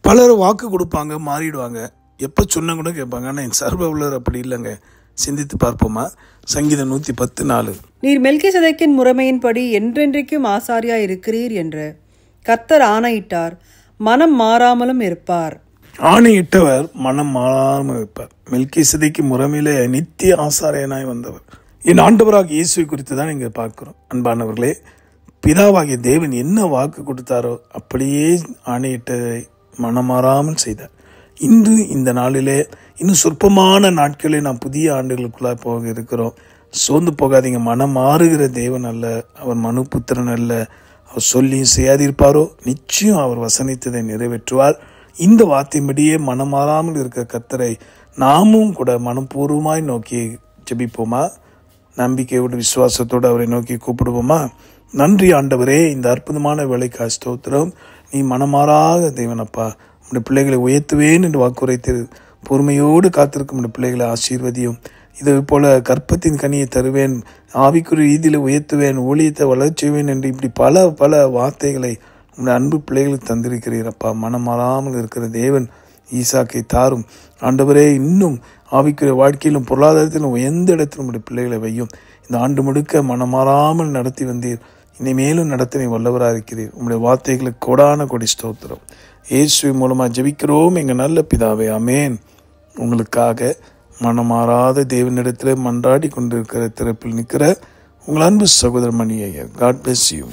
பலர் வாக்கு கொடுப்பாங்க, மாறிடுவாங்க, எப்போ சொன்ன கூட கேட்பாங்க. ஆனால் என் சர்வவல்லர் அப்படி இல்லைங்க. சிந்தித்து பார்ப்போமா? சங்கீதம் 110:4. நீர் மெல்கிசேதேக்கின் முறைமையின்படி என்றென்றைக்கும் ஆசாரியா இருக்கிறீர் என்று கர்த்தர் ஆணையிட்டார், மனம் மாறாமலும் இருப்பார். ஆணையிட்டவர் மனம் மாறாமல் இருப்பார். மெல்கிசேதேக்கு முறைமையிலே நித்திய ஆசாரியனாய் வந்தவர் என் ஆண்டவராக இயேசுவை குறித்து தான் இங்கே பார்க்கிறோம். அன்பானவர்களே, பிதாவாகிய தேவன் என்ன வாக்கு கொடுத்தாரோ அப்படியே ஆணையிட்டதை மனமாறாமல் செய்தார். இன்று இந்த நாளிலே இன்னும் சொற்பமான நாட்களே நாம் புதிய ஆண்டுகளுக்குள்ளாக போக இருக்கிறோம். சோர்ந்து போகாதீங்க. மனம் மாறுகிற தேவன் அல்ல, அவர் மனுபுத்திரன் அல்ல. அவர் சொல்லியும் செய்யாதிருப்பாரோ? நிச்சயம் அவர் வசனித்ததை நிறைவேற்றுவார். இந்த வார்த்தையின்படியே மனம் மாறாமல் இருக்கிற கர்த்தரை நாமும் கூட மனப்பூர்வமாய் நோக்கி ஜெபிப்போமா? நம்பிக்கையோடு விசுவாசத்தோடு அவரை நோக்கி கூப்பிடுவோமா? நன்றி ஆண்டவரே, இந்த அற்புதமான வேலைக்காய் ஸ்தோத்திரம். நீ மனமாறாத தேவனப்பா. உடைய பிள்ளைகளை உயர்த்துவேன் என்று வாக்குரைத்து பொறுமையோடு காத்திருக்கும் உடைய பிள்ளைகளை ஆசீர்வதியும். இதே போல கற்பத்தின் கனியை தருவேன், ஆவிக்குரிய ரீதியில் உயர்த்துவேன், ஊழியத்தை வளர்ச்சிவேன் என்று இப்படி பல பல வார்த்தைகளை உங்களுடைய அன்பு பிள்ளைகளுக்கு தந்திருக்கிறீரப்பா. மனம் மாறாமல் இருக்கிற தேவன் ஈசாக்கை தாரும் ஆண்டவரே. இன்னும் ஆவிக்குரிய வாழ்க்கையிலும் பொருளாதாரத்திலும் உயர்ந்த இடத்திலும் உடைய பிள்ளைகளை வையும். இந்த ஆண்டு முழுக்க மனமாறாமல் நடத்தி வந்தீர், இனிமேலும் நடத்தினை வல்லவராக இருக்கிறீர். உங்களுடைய வார்த்தைகளுக்கு கொடான கொடி ஸ்தோத்திரம். இயேசு மூலமாக ஜெபிக்கிறோம் எங்கள் நல்ல பிதாவே, ஆமேன். உங்களுக்காக மனமாறாத தேவனிடத்தில் மன்றாடி கொண்டிருக்கிற திறப்பில் நிற்கிற உங்கள் அன்பு சகோதரர் மணி ஐயா. God bless you.